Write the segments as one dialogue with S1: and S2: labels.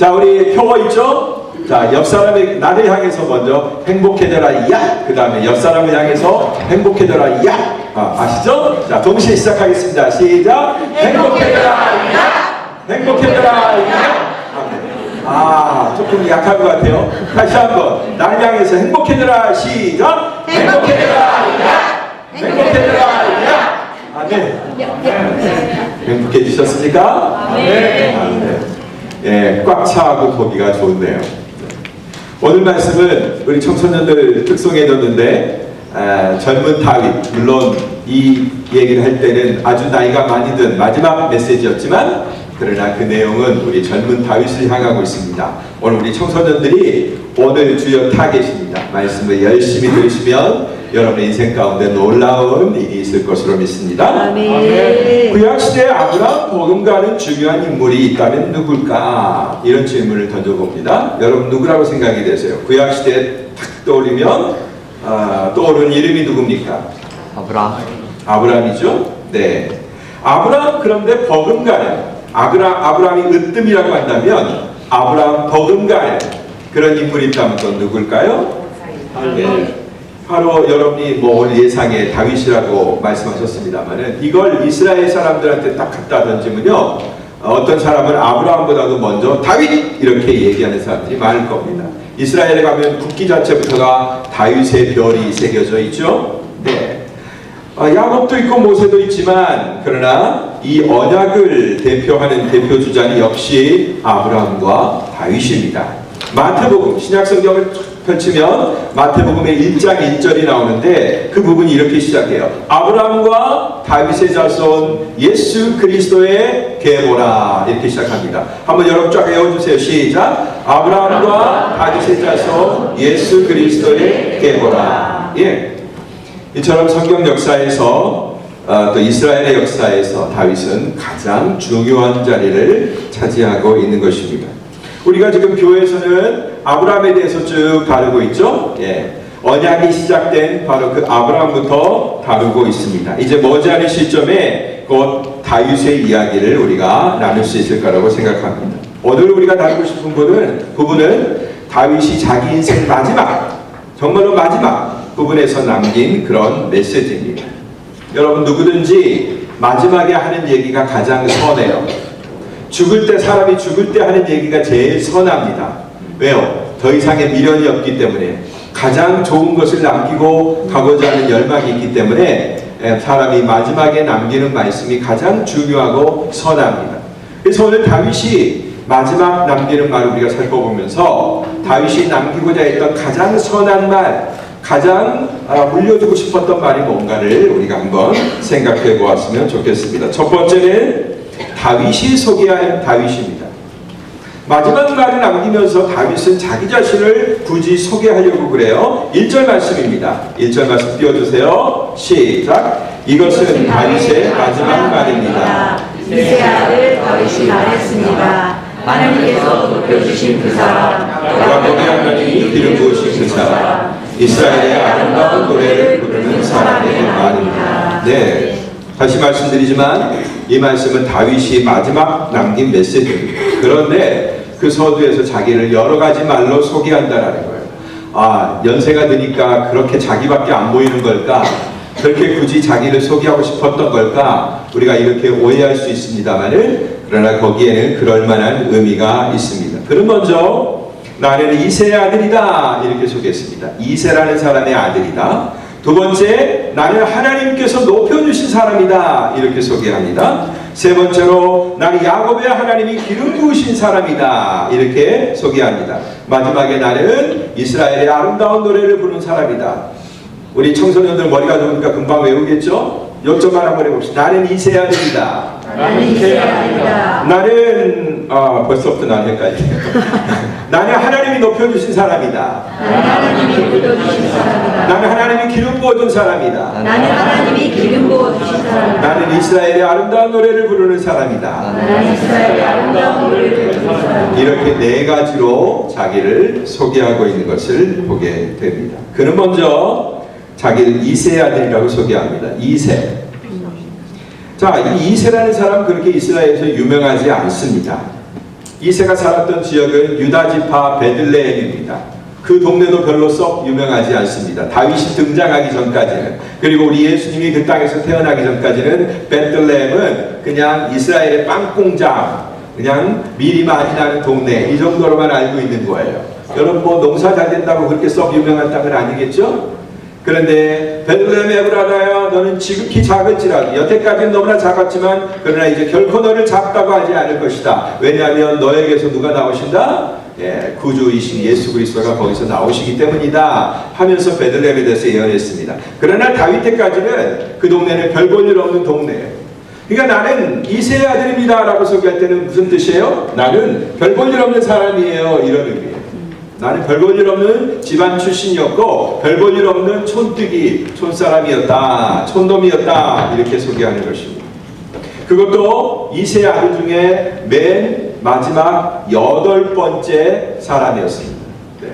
S1: 자, 우리 표어 있죠? 자, 옆 사람의 나를 향해서 먼저 행복해져라 야. 그 다음에 옆 사람을 향해서 행복해져라 야. 아시죠? 자, 동시에 시작하겠습니다. 시작. 행복해져라 야. 행복해져라 야. 조금 약한 것 같아요. 다시 한번 나를 향해서 행복해져라. 시작. 행복해져라 야. 행복해져라 야. 아멘. 행복해지셨습니까? 아멘. 예, 꽉 차고 보기가 좋은데요. 오늘 말씀은 우리 청소년들 특송해뒀는데 젊은 다윗, 물론 이 얘기를 할 때는 아주 나이가 많이 든 마지막 메시지였지만 그러나 그 내용은 우리 젊은 다윗을 향하고 있습니다. 오늘 우리 청소년들이 오늘 주요 타겟입니다. 말씀을 열심히 들으시면 여러분의 인생 가운데 놀라운 일이 있을 것으로 믿습니다.
S2: 아멘.
S1: 구약시대에 아브라함 복음가는 중요한 인물이 있다면 누굴까? 이런 질문을 던져봅니다. 여러분 누구라고 생각이 되세요? 구약시대에 탁 떠오르면 떠오르는 이름이 누굽니까? 아브라함이죠? 네. 아브라함 그런데 버금가는 아브라함이 으뜸이라고 한다면 아브라함 버금가는 그런 인물이 있다면 또 누굴까요? 네. 바로 여러분이 오늘 예상에 다윗이라고 말씀하셨습니다만은 이걸 이스라엘 사람들한테 딱 갖다 던지면요 어떤 사람은 아브라함보다도 먼저 다윗 이렇게 얘기하는 사람들이 많을 겁니다. 이스라엘에 가면 국기 자체부터가 다윗의 별이 새겨져 있죠. 네. 야곱도 있고 모세도 있지만 그러나 이 언약을 대표하는 대표 주자는 역시 아브라함과 다윗입니다. 마태복음 신약성경을 펼치면 마태복음의 1장 1절이 나오는데 그 부분이 이렇게 시작해요. 아브라함과 다윗의 자손 예수 그리스도의 계보라 이렇게 시작합니다. 한번 여러분 쫙 외워주세요. 시작. 아브라함과 다윗의 자손 예수 그리스도의 계보라. 예. 이처럼 성경 역사에서 또 이스라엘의 역사에서 다윗은 가장 중요한 자리를 차지하고 있는 것입니다. 우리가 지금 교회에서는 아브라함에 대해서 쭉 다루고 있죠. 예. 언약이 시작된 바로 그 아브라함부터 다루고 있습니다. 이제 머지않은 시점에 곧 다윗의 이야기를 우리가 나눌 수 있을 거라고 생각합니다. 오늘 우리가 다루고 싶은 부분은 다윗이 자기 인생 마지막, 정말로 마지막 부분에서 남긴 그런 메시지입니다. 여러분 누구든지 마지막에 하는 얘기가 가장 선해요. 죽을 때 사람이 죽을 때 하는 얘기가 제일 선합니다. 왜요? 더 이상의 미련이 없기 때문에 가장 좋은 것을 남기고 가고자 하는 열망이 있기 때문에 사람이 마지막에 남기는 말씀이 가장 중요하고 선합니다. 그래서 오늘 다윗이 마지막 남기는 말을 우리가 살펴보면서 다윗이 남기고자 했던 가장 선한 말, 가장 물려주고 싶었던 말이 뭔가를 우리가 한번 생각해 보았으면 좋겠습니다. 첫 번째는 다윗이 소개한 다윗입니다. 마지막 말을 남기면서 다윗은 자기 자신을 굳이 소개하려고 그래요. 1절 말씀입니다. 1절 말씀 띄워주세요. 시작. 이것은 다윗의 마지막 말입니다.
S2: 이세 아들 다윗이 말했습니다. 하나님께서 높여주신 그 사람,
S1: 야곱의 하나님이 기름 부으신 그 사람, 이스라엘의 아름다운 노래를 부르는 사람의 말입니다. 네. 다시 말씀드리지만 이 말씀은 다윗이 마지막 남긴 메시지입니다. 그런데 그 서두에서 자기를 여러 가지 말로 소개한다라는 거예요. 연세가 드니까 그렇게 자기밖에 안 보이는 걸까? 그렇게 굳이 자기를 소개하고 싶었던 걸까? 우리가 이렇게 오해할 수 있습니다만은 그러나 거기에는 그럴 만한 의미가 있습니다. 그럼 먼저 나는 이세의 아들이다 이렇게 소개했습니다. 이세라는 사람의 아들이다. 두 번째, 나는 하나님께서 높여주신 사람이다 이렇게 소개합니다. 세 번째로 나는 야곱의 하나님이 기름 부으신 사람이다 이렇게 소개합니다. 마지막에 나는 이스라엘의 아름다운 노래를 부르는 사람이다. 우리 청소년들 머리가 좋으니까 금방 외우겠죠? 요점만 한번 해봅시다. 나는 이세의 아들이다.
S2: 나는 이세 아들이다.
S1: 나는 벌써부터 난 헷갈리네요. 나는 하나님이 높여주신 사람이다.
S2: 나는 하나님이 높여주신 사람이다.
S1: 나는 하나님이 기름 부어준 사람이다.
S2: 나는 하나님이 기름 부어주신 사람이다.
S1: 나는 이스라엘의 아름다운 노래를 부르는 사람이다.
S2: 나는 이스라엘의 아름다운 노래를 부르는 사람이다.
S1: 이렇게 네 가지로 자기를 소개하고 있는 것을 보게 됩니다. 그는 먼저 자기를 이세의 아들이라고 소개합니다. 이세. 자, 이 이세라는 사람 그렇게 이스라엘에서 유명하지 않습니다. 이새가 살았던 지역은 유다지파 베들레헴입니다. 그 동네도 별로 썩 유명하지 않습니다. 다윗이 등장하기 전까지는, 그리고 우리 예수님이 그 땅에서 태어나기 전까지는 베들레헴은 그냥 이스라엘의 빵공장, 그냥 밀이 많이 나는 동네, 이 정도로만 알고 있는 거예요. 여러분 뭐 농사 잘 된다고 그렇게 썩 유명한 땅은 아니겠죠? 그런데 베들레헴 에브라다야, 너는 지극히 작을지라도, 여태까지는 너무나 작았지만 그러나 이제 결코 너를 작다고 하지 않을 것이다. 왜냐하면 너에게서 누가 나오신다? 구주이신 예수 그리스도가 거기서 나오시기 때문이다 하면서 베들레헴에 대해서 예언했습니다. 그러나 다윗 때까지는 그 동네는 별 볼 일 없는 동네예요. 그러니까 나는 이새의 아들입니다 라고 소개할 때는 무슨 뜻이에요? 나는 별 볼 일 없는 사람이에요, 이런 의미예요. 나는 별 볼 일 없는 집안 출신이었고 별 볼 일 없는 촌뜨기, 촌사람이었다, 촌놈이었다, 이렇게 소개하는 것입니다. 그것도 이새의 아들 중에 맨 마지막 8번째 사람이었습니다. 네.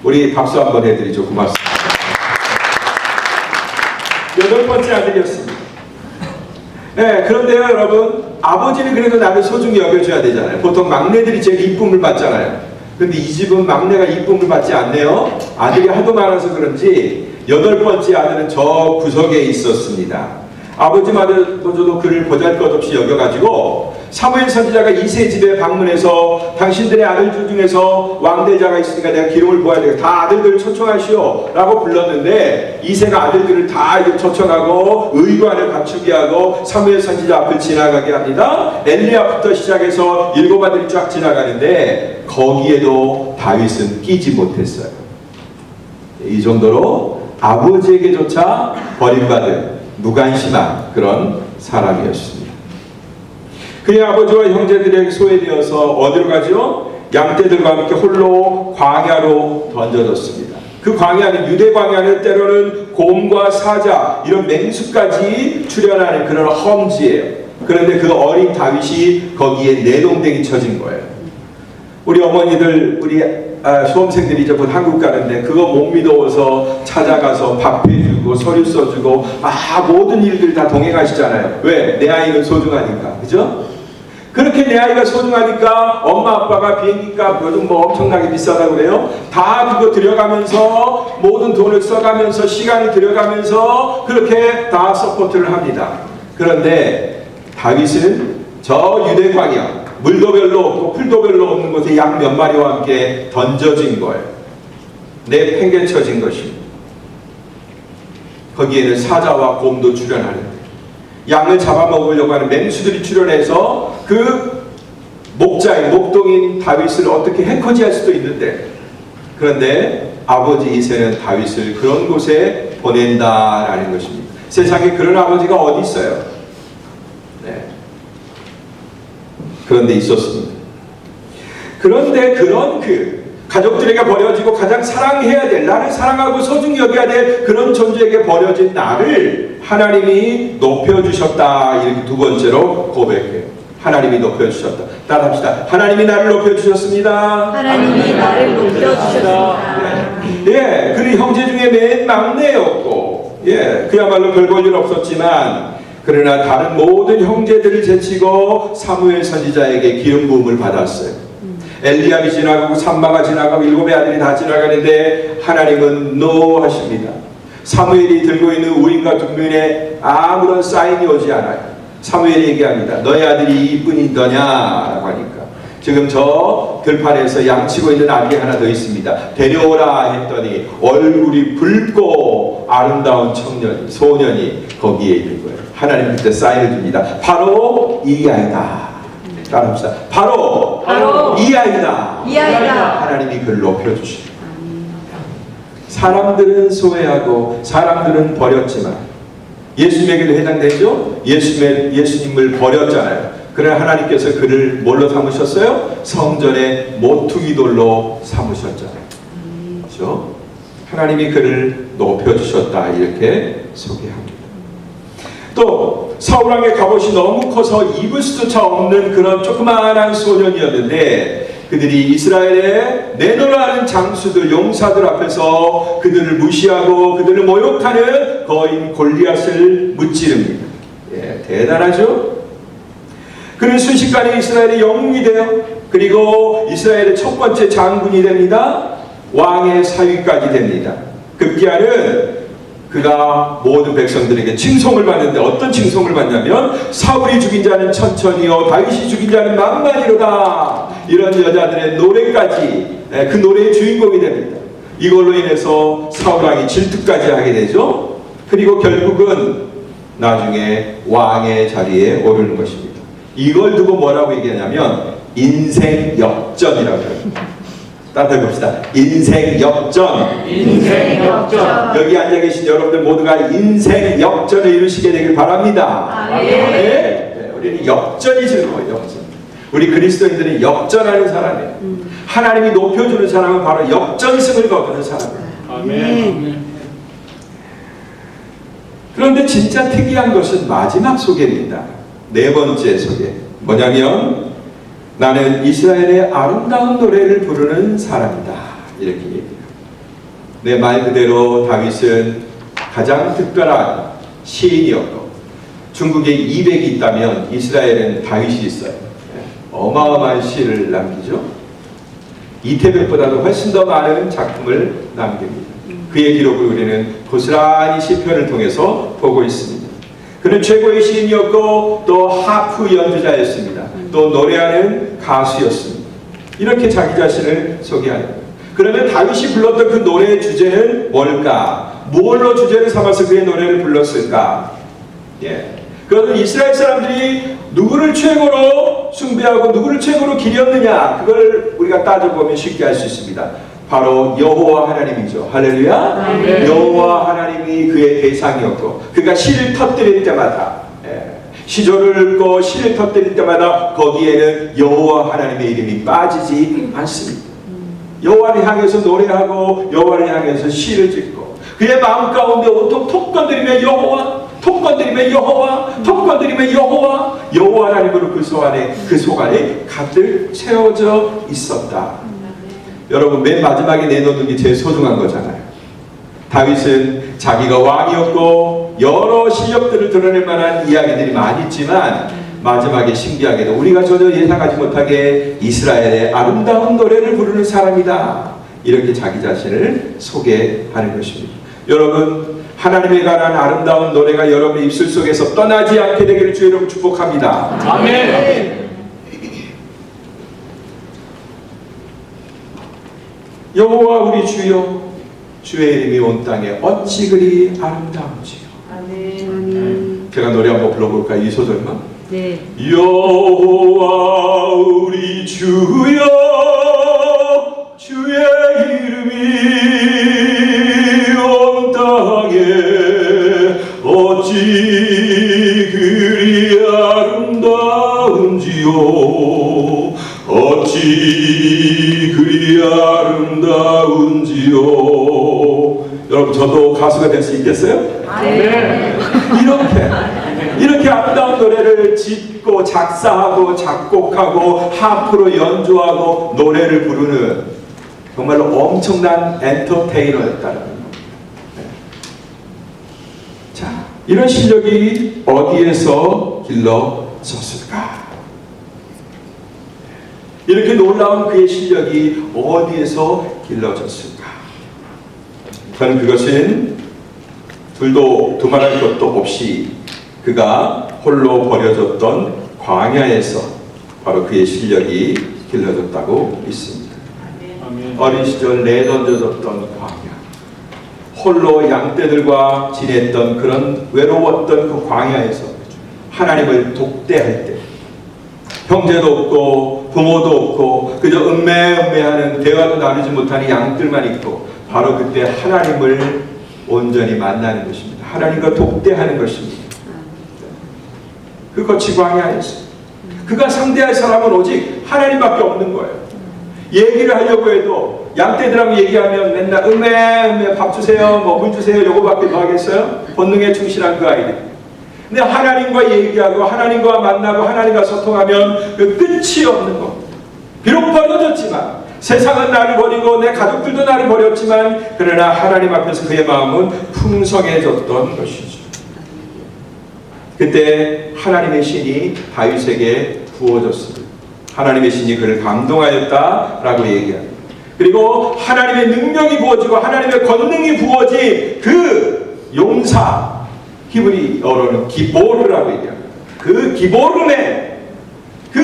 S1: 우리 박수 한번 해드리죠. 고맙습니다. 8번째 아들이었습니다. 네, 그런데요 여러분, 아버지는 그래도 나를 소중히 여겨줘야 되잖아요. 보통 막내들이 제일 이쁨을 받잖아요. 근데 이 집은 막내가 이쁨을 받지 않네요. 아들이 하도 많아서 그런지 8번째 아들은 저 구석에 있었습니다. 아버지마저도 그를 보잘것없이 여겨가지고 사무엘 선지자가 이새 집에 방문해서 당신들의 아들들 중에서 왕대자가 있으니까 내가 기름을 부어야 되겠다, 다 아들들을 초청하시오 라고 불렀는데, 이새가 아들들을 다 초청하고 의관을 갖추게 하고 사무엘 선지자 앞을 지나가게 합니다. 엘리야부터 시작해서 7 아들이 쫙 지나가는데 거기에도 다윗은 끼지 못했어요. 이 정도로 아버지에게조차 버림받은 무관심한 그런 사람이었습니다. 그의 아버지와 형제들에게 소외되어서 어디로 가죠? 양떼들과 함께 홀로 광야로 던져졌습니다. 그 광야는, 유대 광야는 때로는 곰과 사자, 이런 맹수까지 출현하는 그런 험지예요. 그런데 그 어린 다윗이 거기에 내동댕이 쳐진 거예요. 우리 어머니들, 우리 수험생들이 이제 곧 한국 가는데 그거 못 믿어서 찾아가서 밥해주고 서류 써주고 모든 일들 다 동행하시잖아요. 왜? 내 아이는 소중하니까. 그죠? 그렇게 내 아이가 소중하니까 엄마 아빠가 비행기값 요즘 뭐 엄청나게 비싸다고 그래요. 다 그거 들여가면서 모든 돈을 써가면서 시간을 들여가면서 그렇게 다 서포트를 합니다. 그런데 다윗은 저 유대 광야, 물도 별로 없고 풀도 별로 없는 곳에 양 몇 마리와 함께 던져진 거예요. 내팽개쳐진 것입니다. 거기에는 사자와 곰도 출현하는데, 양을 잡아먹으려고 하는 맹수들이 출현해서 그 목자인, 목동인 다윗을 어떻게 해코지할 수도 있는데, 그런데 아버지 이새는 다윗을 그런 곳에 보낸다라는 것입니다. 세상에 그런 아버지가 어디 있어요? 네. 그런데 있었습니다. 그런데 그런 가족들에게 버려지고 가장 사랑해야 될, 나를 사랑하고 소중히 여겨야 될 그런 존재에게 버려진 나를 하나님이 높여주셨다, 이렇게 두 번째로 고백해요. 하나님이 높여주셨다. 따라합시다. 하나님이 나를 높여주셨습니다.
S2: 하나님이 나를 높여주셨습니다.
S1: 예, 그는 형제 중에 맨 막내였고, 그야말로 별 볼 일 없었지만, 그러나 다른 모든 형제들을 제치고 사무엘 선지자에게 기름 부음을 받았어요. 엘리압이 지나가고 삼마가 지나가고 7의 아들이 다 지나가는데 하나님은 NO 하십니다. 사무엘이 들고 있는 우림과 둠민에 아무런 사인이 오지 않아요. 사무엘이 얘기합니다. 너의 아들이 이뿐이더냐 라고 하니까, 지금 저 들판에서 양치고 있는 아들이 하나 더 있습니다. 데려오라 했더니 얼굴이 붉고 아름다운 소년이 거기에 있는 거예요. 하나님 그때 사인을 줍니다. 바로 이 아이다. 따라합시다. 바로 이 아이다. 하나님이 그를 높여주십니다. 사람들은 소외하고 사람들은 버렸지만, 예수님에게도 해당되죠? 예수님을 버렸잖아요. 그러나 하나님께서 그를 뭘로 삼으셨어요? 성전의 모퉁이돌로 삼으셨잖아요. 그렇죠? 하나님이 그를 높여주셨다, 이렇게 소개합니다. 또 사울왕의 갑옷이 너무 커서 입을 수조차 없는 그런 조그마한 소년이었는데, 그들이 이스라엘의 내노라는 장수들, 용사들 앞에서 그들을 무시하고 그들을 모욕하는 거인 골리앗을 무찌릅니다. 대단하죠? 그는 순식간에 이스라엘의 영웅이 되어 그리고 이스라엘의 첫 번째 장군이 됩니다. 왕의 사위까지 됩니다. 급기야는 그가 모든 백성들에게 칭송을 받는데 어떤 칭송을 받냐면 사울이 죽인 자는 천천히요 다윗이 죽인 자는 만만히로다. 이런 여자들의 노래까지 그 노래의 주인공이 됩니다. 이걸로 인해서 사울왕이 질투까지 하게 되죠. 그리고 결국은 나중에 왕의 자리에 오르는 것입니다. 이걸 두고 뭐라고 얘기하냐면 인생 역전이라고 합니다. 따뜻하게 봅시다. 인생 역전.
S2: 인생 역전.
S1: 여기 앉아 계신 여러분들 모두가 인생 역전을 이루시게 되길 바랍니다.
S2: 아멘.
S1: 네, 우리는 역전이 즐거워요. 역전. 우리 그리스도인들은 역전하는 사람이에요. 하나님이 높여주는 사람은 바로 역전승을 거두는 사람이에요.
S3: 아멘.
S1: 그런데 진짜 특이한 것은 마지막 소개입니다. 네 번째 소개. 뭐냐면 나는 이스라엘의 아름다운 노래를 부르는 사람이다. 이렇게 얘기해요. 내 말 그대로 다윗은 가장 특별한 시인이었고 중국에 200이 있다면 이스라엘은 다윗이 있어요. 어마어마한 시를 남기죠. 이태백보다도 훨씬 더 많은 작품을 남깁니다. 그의 기록을 우리는 고스란히 시편을 통해서 보고 있습니다. 그는 최고의 시인이었고 또 하프 연주자였습니다. 또 노래하는 가수였습니다. 이렇게 자기 자신을 소개합니다. 그러면 다윗이 불렀던 그 노래의 주제는 뭘까? 무엇로 주제를 삼아서 그의 노래를 불렀을까? 그것은 이스라엘 사람들이 누구를 최고로 숭배하고 누구를 최고로 기렸느냐, 그걸 우리가 따져보면 쉽게 알 수 있습니다. 바로 여호와 하나님이죠. 할렐루야.
S2: 네.
S1: 여호와 하나님이 그의 대상이었고 그가 시를 터뜨릴 때마다 시조를 읊고 시를 터뜨릴 때마다 거기에는 여호와 하나님의 이름이 빠지지 않습니다. 여호와를 향해서 노래하고 여호와를 향해서 시를 짓고 그의 마음 가운데 온통 톡 건드리면 여호와, 톡 건드리면 여호와, 톡 건드리면 여호와, 여호와 하나님으로 그 속안에 가득 채워져 있었다. 여러분, 맨 마지막에 내놓는 게 제일 소중한 거잖아요. 다윗은 자기가 왕이었고 여러 실력들을 드러낼 만한 이야기들이 많이 있지만 마지막에 신기하게도 우리가 전혀 예상하지 못하게 이스라엘의 아름다운 노래를 부르는 사람이다. 이렇게 자기 자신을 소개하는 것입니다. 여러분, 하나님에 관한 아름다운 노래가 여러분의 입술 속에서 떠나지 않게 되기를 주 여러분 축복합니다.
S3: 아멘.
S1: 여호와 우리 주여, 주의 이름이 온 땅에 어찌 그리 아름다운지요.
S2: 아멘.
S1: 제가 노래 한번 불러볼까요? 이 소절만.
S2: 네.
S1: 여호와 우리 주여, 주의 이름이 온 땅에 어찌 그리 아름다운지요. 어찌 그리 아름다운지요. 여러분, 저도 가수가 될 수 있겠어요?
S3: 아멘.
S1: 이렇게 아름다운 노래를 짓고 작사하고 작곡하고 하프로 연주하고 노래를 부르는 정말로 엄청난 엔터테이너였다는 겁니다. 자, 이런 실력이 어디에서 길러졌을까? 이렇게 놀라운 그의 실력이 어디에서 길러졌을까? 저는 그것은 둘도 두말할 것도 없이 그가 홀로 버려졌던 광야에서 바로 그의 실력이 길러졌다고 믿습니다.
S3: 아멘.
S1: 어린 시절 내던져졌던 광야, 홀로 양떼들과 지냈던 그런 외로웠던 그 광야에서 하나님을 독대할 때 형제도 없고 부모도 없고 그저 음매하는 대화도 나누지 못하는 양들만 있고 바로 그때 하나님을 온전히 만나는 것입니다. 하나님과 독대하는 것입니다. 그 거치 광야에서 그가 상대할 사람은 오직 하나님밖에 없는 거예요. 얘기를 하려고 해도 양떼들하고 얘기하면 맨날 음매 밥 주세요, 뭐 물 주세요, 요거밖에 더 하겠어요? 본능에 충실한 그 아이들. 근데 하나님과 얘기하고 하나님과 만나고 하나님과 소통하면 그 끝이 없는 것. 비록 버려졌지만 세상은 나를 버리고 내 가족들도 나를 버렸지만 그러나 하나님 앞에서 그의 마음은 풍성해졌던 것이죠. 그때 하나님의 신이 다윗에게 부어졌습니다. 하나님의 신이 그를 감동하였다라고 얘기합니다. 그리고 하나님의 능력이 부어지고 하나님의 권능이 부어진 그 용사, 히브리어로는 기보르라고 얘기합니다. 그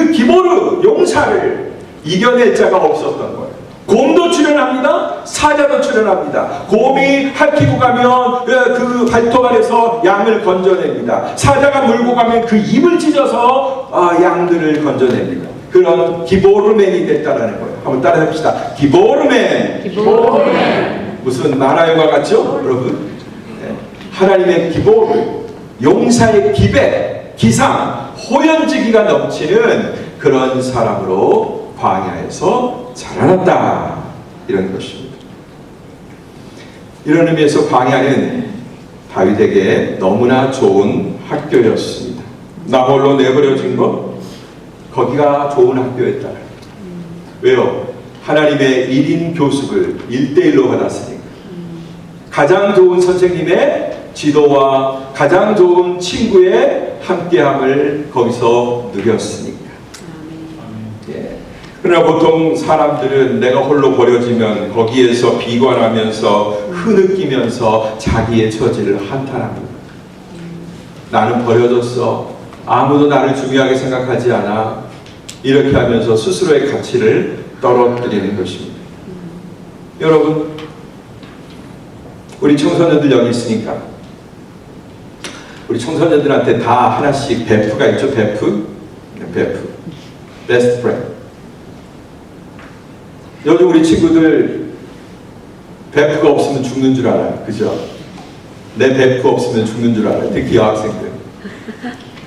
S1: 기보르 용사를 이겨낼 자가 없었던 거예요. 곰도 출현합니다. 사자도 출현합니다. 곰이 핥히고 가면 그 발톱 아래서 양을 건져냅니다. 사자가 물고 가면 그 입을 찢어서 양들을 건져냅니다. 그런 기보르맨이 됐다라는 거예요. 한번 따라합시다. 기보르맨. 무슨 만화 영화 같죠, 여러분? 네. 하나님의 기보르, 용사의 기백, 기상, 호연지기가 넘치는 그런 사람으로 광야에서 자라났다, 이런 것입니다. 이런 의미에서 광야는 다윗에게 너무나 좋은 학교였습니다. 나홀로 내버려진 것, 거기가 좋은 학교였다. 왜요? 하나님의 1인 교습을 1대1로 받았으니까. 가장 좋은 선생님의 지도와 가장 좋은 친구의 함께함을 거기서 누렸으니까. 예. 그러나 보통 사람들은 내가 홀로 버려지면 거기에서 비관하면서 흐느끼면서 자기의 처지를 한탄합니다. 나는 버려졌어. 아무도 나를 중요하게 생각하지 않아. 이렇게 하면서 스스로의 가치를 떨어뜨리는 것입니다. 여러분, 우리 청소년들 여기 있으니까 우리 청소년들한테 다 하나씩 베프가 있죠. 베프. 베스트 프렌드. 요즘 우리 친구들 베프가 없으면 죽는 줄 알아요. 그죠? 내 베프 없으면 죽는 줄 알아요. 특히 여학생들.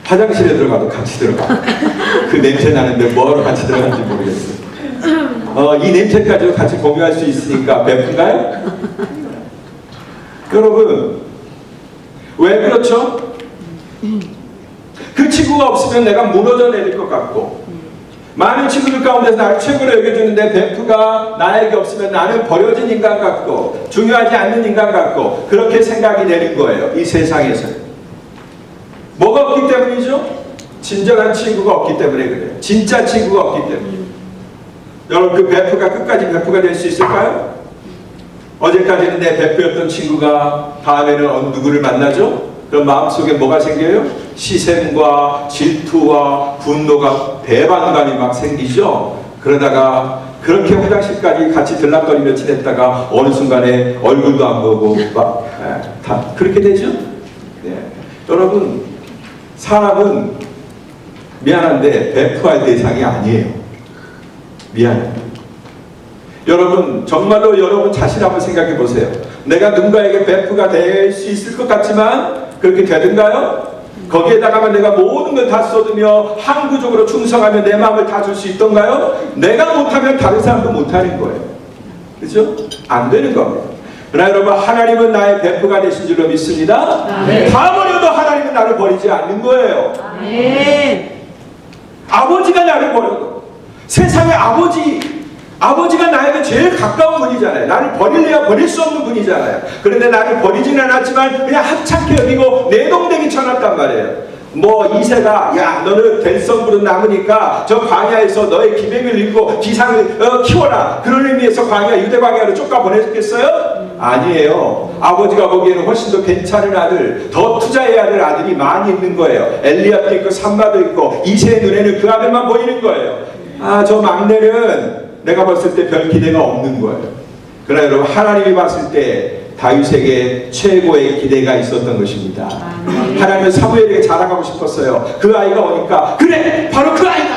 S1: 화장실에 들어가도 같이 들어가. 그 냄새 나는데 뭐하러 같이 들어가는지 모르겠어요. 이 냄새까지 같이 공유할 수 있으니까 베프인가요? 여러분, 왜 그렇죠? 그 친구가 없으면 내가 무너져 내릴 것 같고, 많은 친구들 가운데서 나를 최고로 여겨주는데 베프가 나에게 없으면 나는 버려진 인간 같고 중요하지 않는 인간 같고 그렇게 생각이 되는 거예요. 이 세상에서. 뭐가 없기 때문이죠? 진정한 친구가 없기 때문에 그래요. 진짜 친구가 없기 때문에. 여러분, 그 베프가 끝까지 베프가 될 수 있을까요? 어제까지는 내 베프였던 친구가 다음에는 누구를 만나죠? 그럼 마음속에 뭐가 생겨요? 시샘과 질투와 분노가, 배반감이 막 생기죠? 그러다가 그렇게 화장실까지 같이 들락거리며 지냈다가 어느 순간에 얼굴도 안 보고 막 다 그렇게 되죠? 네. 여러분, 사람은 미안한데 베프할 대상이 아니에요. 미안해요. 여러분, 정말로 여러분 자신 한번 생각해 보세요. 내가 누군가에게 베프가 될 수 있을 것 같지만 그렇게 되든가요? 거기에다가만 내가 모든 걸 다 쏟으며 항구적으로 충성하며 내 마음을 다 줄 수 있던가요? 내가 못하면 다른 사람도 못하는 거예요. 그렇죠? 안 되는 겁니다. 그러나 여러분, 하나님은 나의 베프가 되신 줄로 믿습니다.
S2: 아멘.
S1: 다 버려도 하나님은 나를 버리지 않는 거예요.
S2: 아멘.
S1: 아버지가 나를 버려도, 세상의 아버지가 나에게 제일 가까운 분이잖아요. 나를 버릴래야 버릴 수 없는 분이잖아요. 그런데 나를 버리지는 않았지만 그냥 하찮게 여기고 내동댕이 쳐놨단 말이에요. 뭐 이새가 야 너는 델성부른 나무니까 저 광야에서 너의 기백을 읽고 기상을 키워라. 그런 의미에서 광야, 유대 광야로 쫓아 보냈겠어요? 아니에요. 아버지가 보기에는 훨씬 더 괜찮은 아들, 더 투자해야 될 아들이 많이 있는 거예요. 엘리압도 있고 삼마도 있고 이새의 눈에는 그 아들만 보이는 거예요. 저 막내는 내가 봤을 때 별 기대가 없는 거예요. 그러나 여러분, 하나님이 봤을 때 다윗에게 최고의 기대가 있었던 것입니다. 하나님은 사무엘에게 자랑하고 싶었어요. 그 아이가 오니까 그래, 바로 그 아이다.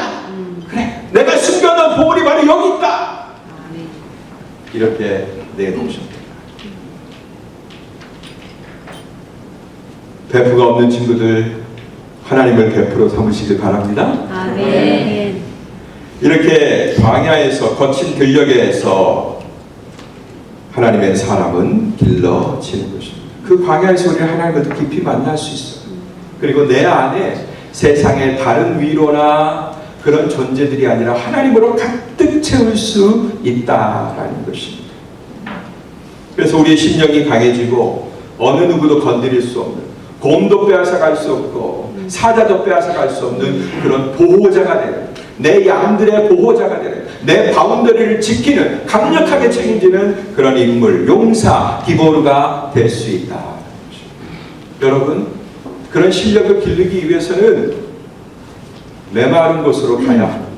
S1: 그래, 내가 숨겨놓은 보물이 바로 여기 있다. 이렇게 내놓으셨다. 베프가 없는 친구들, 하나님을 베프로 삼으시길 바랍니다.
S2: 아멘.
S1: 이렇게 광야에서, 거친 들녘에서 하나님의 사람은 길러지는 것입니다. 그 광야에서 우리는 하나님을 더 깊이 만날 수 있어요. 그리고 내 안에 세상의 다른 위로나 그런 존재들이 아니라 하나님으로 가득 채울 수 있다라는 것입니다. 그래서 우리의 심령이 강해지고 어느 누구도 건드릴 수 없는, 곰도 빼앗아갈 수 없고 사자도 빼앗아갈 수 없는 그런 보호자가 되는, 내 양들의 보호자가 되는, 내 바운더리를 지키는, 강력하게 책임지는 그런 인물, 용사, 기보르가 될 수 있다. 여러분, 그런 실력을 기르기 위해서는 메마른 곳으로 가야 합니다.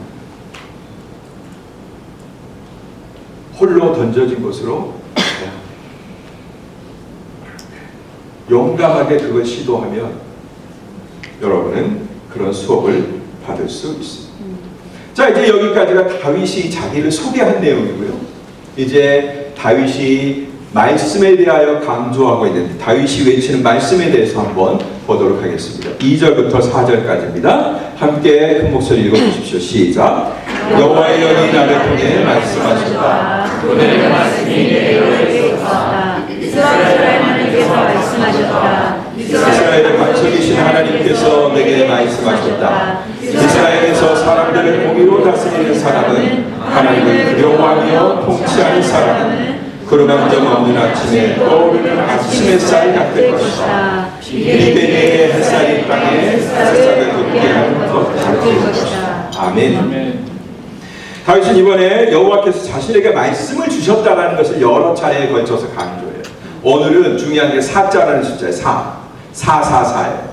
S1: 홀로 던져진 곳으로 가야 합니다. 용감하게 그걸 시도하면 여러분은 그런 수업을 받을 수 있습니다. 자, 이제 여기까지가 다윗이 자기를 소개한 내용이고요. 이제 다윗이 말씀에 대하여 강조하고 있는, 다윗이 외치는 말씀에 대해서 한번 보도록 하겠습니다. 2절부터 4절까지입니다. 함께 큰 목소리 읽어주십시오. 시작. 여호와의 영이 나를 통해 말씀하셨다.
S2: 오늘의 말씀이 내게 있었다. 이스라엘 하나님께서 말씀하셨다.
S1: 이스라엘의 반석이신 하나님께서 내게 말씀하셨다. 이스라엘에서 사람들을 공의로 다스리는 사람은 하나님을 두려워하며 통치하는 사람은 구름 점 없는 아침에 떠오르는 아침 햇살 같을 것이다. 미베네의 햇살이 땅에 새싹을 돋게 하는 것 같을 것이다. 아멘.
S3: 아멘.
S1: 다윗은 이번에 여호와께서 자신에게 말씀을 주셨다는 것을 여러 차례에 걸쳐서 강조해요. 오늘은 중요한 게 4자라는 숫자예요. 444예요.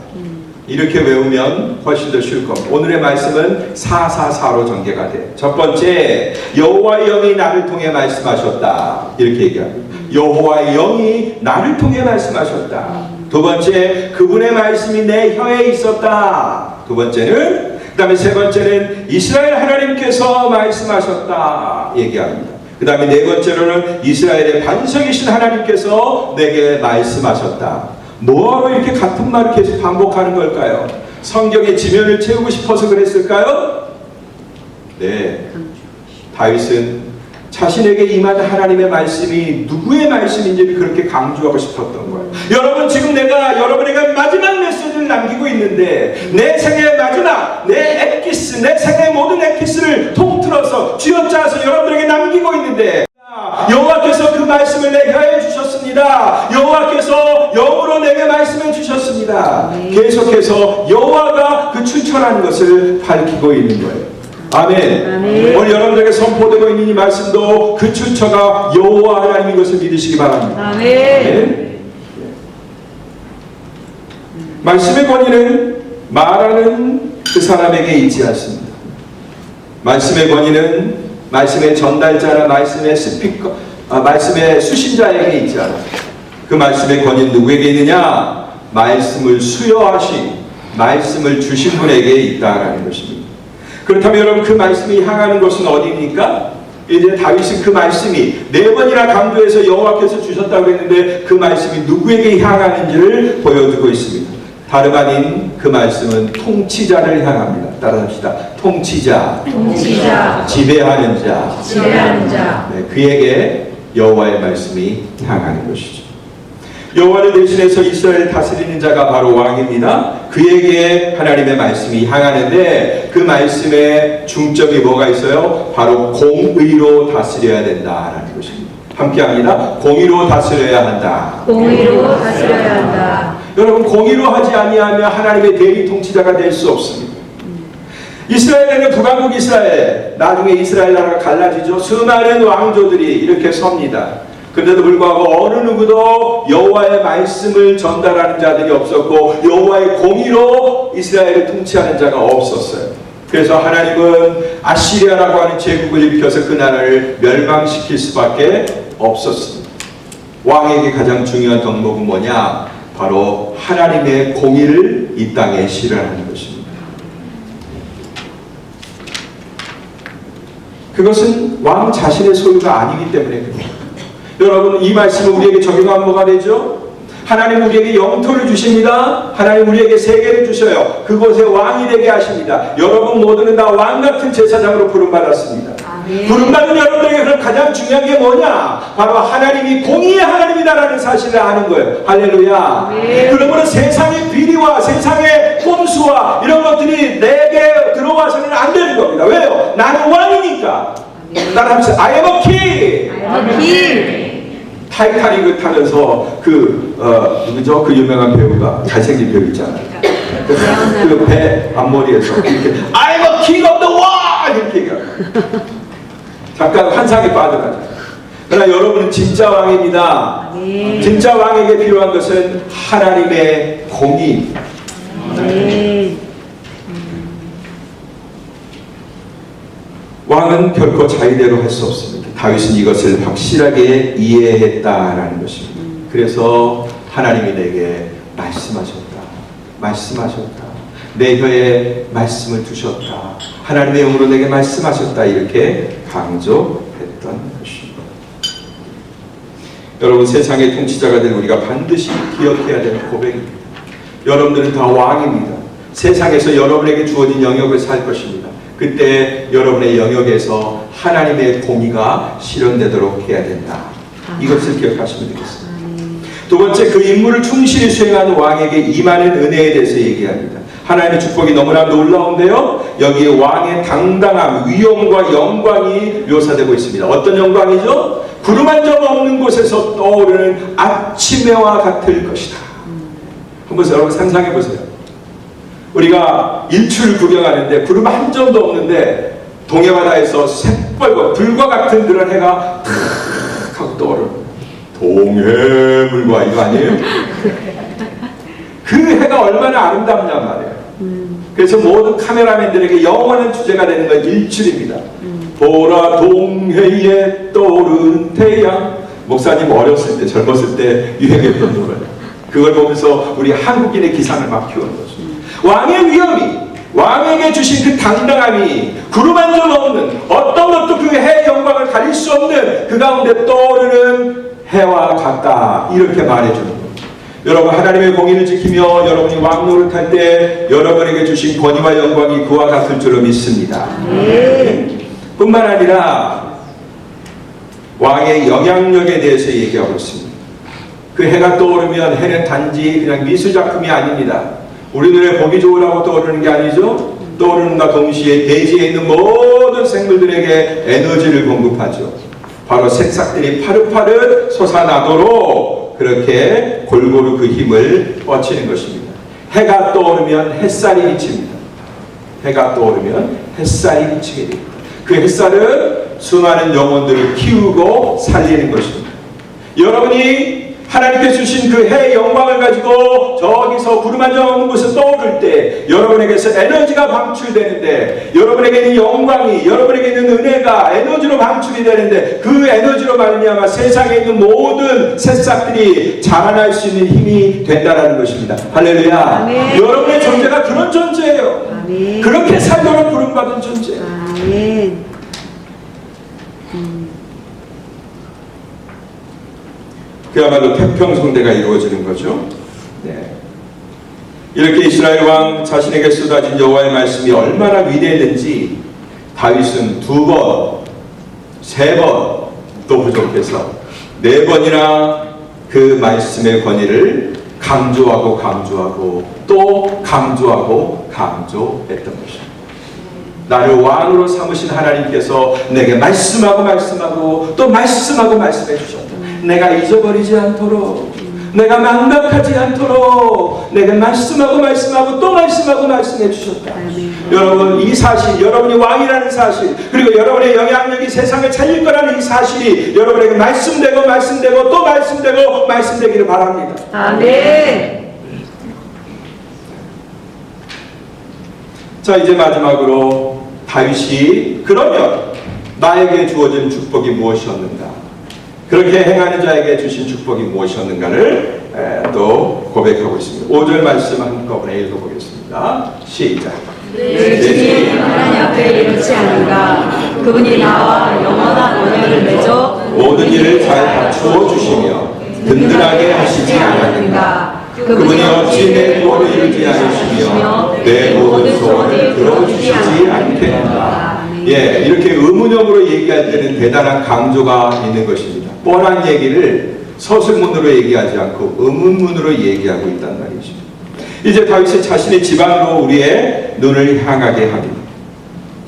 S1: 이렇게 외우면 훨씬 더 쉬울 겁니다. 오늘의 말씀은 444로 전개가 돼요. 첫 번째, 여호와의 영이 나를 통해 말씀하셨다. 이렇게 얘기합니다. 여호와의 영이 나를 통해 말씀하셨다. 두 번째, 그분의 말씀이 내 혀에 있었다. 두 번째는, 그 다음에 세 번째는 이스라엘 하나님께서 말씀하셨다. 얘기합니다. 그 다음에 네 번째로는 이스라엘의 반석이신 하나님께서 내게 말씀하셨다. 뭐하러 이렇게 같은 말을 계속 반복하는 걸까요? 성경의 지면을 채우고 싶어서 그랬을까요? 네, 다윗은 자신에게 임한 하나님의 말씀이 누구의 말씀인지를 그렇게 강조하고 싶었던 거예요. 여러분, 지금 내가 여러분에게 마지막 메시지를 남기고 있는데 내 생의 마지막, 내 엑기스, 내 생의 모든 엑기스를 통틀어서 쥐어짜서 여러분에게 남기고 있는데 여호와께서 그 말씀을 내 혀에 주셨습니다. 여호와께서 영으로 내게 말씀해 주셨습니다. 계속해서 여호와가 그 추천한 것을 밝히고 있는 거예요. 아멘.
S2: 아멘.
S1: 오늘 여러분들에게 선포되고 있는 이 말씀도 그 추처가 여호와 하나님인 것을 믿으시기 바랍니다.
S2: 아멘.
S1: 말씀의 권위는 말하는 그 사람에게 있지 않습니다. 말씀의 권위는 말씀의 전달자나 말씀의 스피커, 말씀의 수신자에게 있지 않아요. 그 말씀의 권위는 누구에게 있느냐? 말씀을 수여하신, 말씀을 주신 분에게 있다라는 것입니다. 그렇다면 여러분, 그 말씀이 향하는 곳은 어디입니까? 이제 다윗은 그 말씀이 4번이나 강조해서 여호와께서 주셨다고 했는데 그 말씀이 누구에게 향하는지를 보여주고 있습니다. 다름 아닌 그 말씀은 통치자를 향합니다. 따라합시다. 통치자,
S2: 통치자,
S1: 지배하는 자,
S2: 지배하는 자.
S1: 네, 그에게 여호와의 말씀이 향하는 것이죠. 여호와를 대신해서 이스라엘을 다스리는 자가 바로 왕입니다. 그에게 하나님의 말씀이 향하는데 그 말씀의 중점이 뭐가 있어요? 바로 공의로 다스려야 된다라는 것입니다. 함께합니다. 공의로 다스려야 한다.
S2: 공의로 다스려야 한다.
S1: 여러분, 공의로 하지 아니하면 하나님의 대리 통치자가 될 수 없습니다. 이스라엘에는 북왕국 이스라엘, 나중에 이스라엘 나라가 갈라지죠. 수많은 왕조들이 이렇게 섭니다. 그런데도 불구하고 어느 누구도 여호와의 말씀을 전달하는 자들이 없었고 여호와의 공의로 이스라엘을 통치하는 자가 없었어요. 그래서 하나님은 아시리아라고 하는 제국을 일으켜서 그 나라를 멸망시킬 수밖에 없었습니다. 왕에게 가장 중요한 덕목은 뭐냐? 바로 하나님의 공의를 이 땅에 실현하는 것입니다. 그것은 왕 자신의 소유가 아니기 때문에 그렇습니다. 여러분, 이 말씀은 우리에게 적용하면 뭐가 되죠? 하나님 우리에게 영토를 주십니다. 하나님 우리에게 세계를 주셔요. 그곳에 왕이 되게 하십니다. 여러분 모두는 다 왕같은 제사장으로 부름받았습니다. 부름받은 여러분에게 그럼 가장 중요한 게 뭐냐? 바로 하나님이 공의의 하나님이다라는 사실을 아는 거예요. 할렐루야. 그러므로 세상의 비리와 세상의 꼼수와 이런 것들이 내게 들어와서는 안 되는 겁니다. 왜요? 나는 왕이니까. 따라합시다. I am a king.
S2: I am a king.
S1: 타이타닉을 타면서 누구죠? 그 유명한 배우가 잘생긴 배우 있잖아요. 그 배 앞머리에서 이렇게 I'm a king of the world 잠깐 환상에 빠져가죠. 그러나 여러분은 진짜 왕입니다.
S2: 아멘.
S1: 진짜 왕에게 필요한 것은 하나님의 공의입니다.
S2: 아멘.
S1: 왕은 결코 자기대로 할 수 없습니다. 다윗은 이것을 확실하게 이해했다라는 것입니다. 그래서 하나님이 내게 말씀하셨다. 내 혀에 말씀을 두셨다. 하나님의 영으로 내게 말씀하셨다. 이렇게 강조했던 것입니다. 여러분, 세상의 통치자가 된 우리가 반드시 기억해야 되는 고백입니다. 여러분들은 다 왕입니다. 세상에서 여러분에게 주어진 영역을 살 것입니다. 그때 여러분의 영역에서 하나님의 공의가 실현되도록 해야 된다. 이것을 기억하시면 되겠습니다. 두 번째, 그 임무를 충실히 수행하는 왕에게 임하는 은혜에 대해서 얘기합니다. 하나님의 축복이 너무나 놀라운데요, 여기에 왕의 당당함, 위엄과 영광이 묘사되고 있습니다. 어떤 영광이죠? 구름 한 점 없는 곳에서 떠오르는 아침해와 같을 것이다. 한번 여러분 상상해 보세요. 우리가 일출 구경하는데 구름 한 점도 없는데 동해바다에서 새빨간 불과 같은 그런 해가 탁 하고 떠오르는 동해불과 이거 아니에요? 그 해가 얼마나 아름답냔 말이에요. 그래서 모든 카메라맨들에게 영원한 주제가 되는 건 일출입니다. 보라 동해에 떠오르는 태양. 목사님 어렸을 때, 젊었을 때 유행했던 노래. 그걸 보면서 우리 한국인의 기상을 막 키우는 거죠. 왕의 위엄이, 왕에게 주신 그 당당함이 구름 한 점 없는, 어떤 것도 그 해의 영광을 가릴 수 없는 그 가운데 떠오르는 해와 같다. 이렇게 말해주는 거예요. 여러분, 하나님의 공의를 지키며 여러분이 왕노릇 할 때 여러분에게 주신 권위와 영광이 그와 같을 줄로 믿습니다. 뿐만 아니라 왕의 영향력에 대해서 얘기하고 있습니다. 그 해가 떠오르면 해는 단지 그냥 미술작품이 아닙니다. 우리 눈에 보기 좋으라고 떠오르는 게 아니죠. 떠오르는과 동시에 대지에 있는 모든 생물들에게 에너지를 공급하죠. 바로 새싹들이 파릇파릇 솟아나도록 그렇게 골고루 그 힘을 뻗치는 것입니다. 해가 떠오르면 햇살이 비칩니다. 해가 떠오르면 햇살이 비치게 됩니다. 그 햇살은 수많은 영혼들을 키우고 살리는 것입니다. 여러분이 하나님께서 주신 그 해의 영광을 가지고 저기서 구름 한 점 없는 곳에 떠오를 때 여러분에게서 에너지가 방출되는데, 여러분에게 있는 영광이, 여러분에게 있는 은혜가 에너지로 방출이 되는데, 그 에너지로 말미암아 세상에 있는 모든 새싹들이 자라날 수 있는 힘이 된다는 것입니다. 할렐루야.
S2: 아멘.
S1: 여러분의 존재가 그런 존재예요.
S2: 아멘.
S1: 그렇게 살도록 부름받은 존재예요.
S2: 아멘.
S1: 그야말로 태평성대가 이루어지는 거죠. 네. 이렇게 이스라엘 왕 자신에게 쏟아진 여호와의 말씀이 얼마나 위대했는지 다윗은 2번, 3번도 부족해서 4번이나 그 말씀의 권위를 강조하고 또 강조했던 것입니다. 나를 왕으로 삼으신 하나님께서 내게 말씀하고 또 말씀해 주셨다. 내가 잊어버리지 않도록, 내가 망각하지 않도록 내게 말씀하고 또 말씀해 주셨다. 여러분, 이 사실, 여러분이 왕이라는 사실, 그리고 여러분의 영향력이 세상을 살릴 거라는 이 사실이 여러분에게 말씀되고 또 말씀되기를 바랍니다.
S2: 아멘.
S1: 자, 이제 마지막으로 다윗이 그러면 나에게 주어진 축복이 무엇이었는가, 그렇게 행하는 자에게 주신 축복이 무엇이었는가를 또 고백하고 있습니다. 5절 말씀 한꺼번에 읽어보겠습니다. 시작.
S2: 내 주님 하나님 앞에 이르지 않은가. 그분이 나와 영원한 언약을 맺어
S1: 모든 일을 잘 갖추어 주시며 든든하게 하시지 않았는가. 그분이 어찌 내 구원을 이루지 않으시며 내 모든 소원을 들어주시지 않겠는가. 예, 이렇게 의문형으로 얘기할 때는 대단한 강조가 있는 것입니다. 뻔한 얘기를 서술문으로 얘기하지 않고 의문문으로 얘기하고 있단 말이죠. 이제 다윗이 자신의 집안으로 우리의 눈을 향하게 합니다.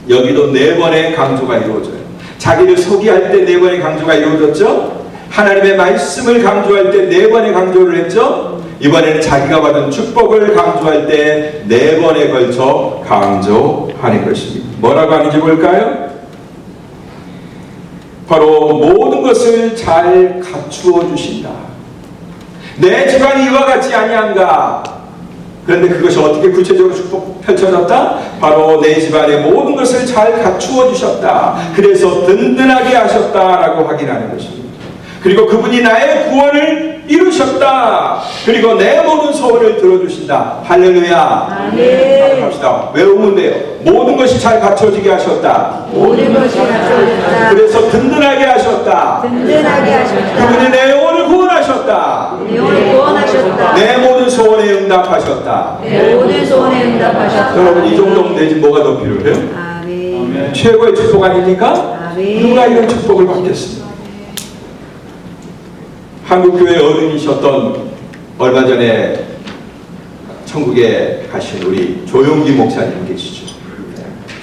S1: 여기도 4번의 강조가 이루어져요. 자기를 소개할 때 4번의 강조가 이루어졌죠. 하나님의 말씀을 강조할 때 4번의 강조를 했죠. 이번에는 자기가 받은 축복을 강조할 때 4번에 걸쳐 강조하는 것입니다. 뭐라고 하는지 볼까요? 바로 모든 것을 잘 갖추어 주신다. 내 집안이 이와 같지 아니한가? 그런데 그것이 어떻게 구체적으로 펼쳐졌다? 바로 내 집안의 모든 것을 잘 갖추어 주셨다. 그래서 든든하게 하셨다라고 확인하는 것입니다. 그리고 그분이 나의 구원을 이루셨다. 그리고 내 모든 소원을 들어주신다. 할렐루야.
S2: 아멘.
S1: 합시다. 외우면 돼요. 모든 것이 잘 갖춰지게 하셨다.
S2: 모든 것이 갖춰졌다.
S1: 그래서 든든하게 하셨다.
S2: 든든하게 하셨다.
S1: 그분이 내 영혼을 구원하셨다.
S2: 내 영혼을 구원하셨다.
S1: 내 모든 소원에 응답하셨다.
S2: 내 모든 소원에 응답하셨다.
S1: 여러분 이 정도면 되지 뭐가 더 필요해요?
S2: 아멘.
S3: 아멘.
S1: 최고의 축복 아닙니까?
S2: 아멘.
S1: 누가 이런 축복을 받겠습니까? 한국교회 어른이셨던 얼마 전에 천국에 가신 우리 조용기 목사님 계시죠.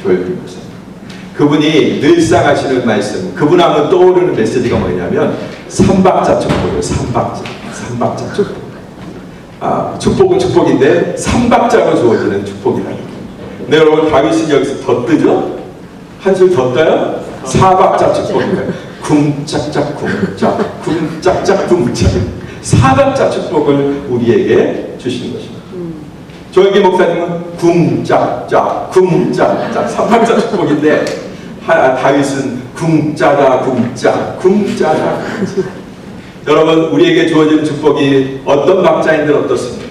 S1: 조용기 목사님. 그분이 늘상 하시는 말씀, 그분 하면 떠오르는 메시지가 뭐냐면 삼박자 축복이에요. 삼박자 축복. 축복은 축복인데 삼박자로 주어지는 축복이라는 거예요. 네, 여러분 다윗은 여기서 더 뜨죠? 한술 더 떠요? 사박자 축복입니다. 쿵짝짝 쿵짝 쿵짝짝 쿵짝 사박자 축복을 우리에게 주시는 것입니다. 조영기 목사님은 쿵짝짝 쿵짝짝 삼박자 축복인데 다윗은 쿵짜다 쿵짝 쿵짜다 쿵짝. 여러분 우리에게 주어지는 축복이 어떤 박자인들 어떻습니까?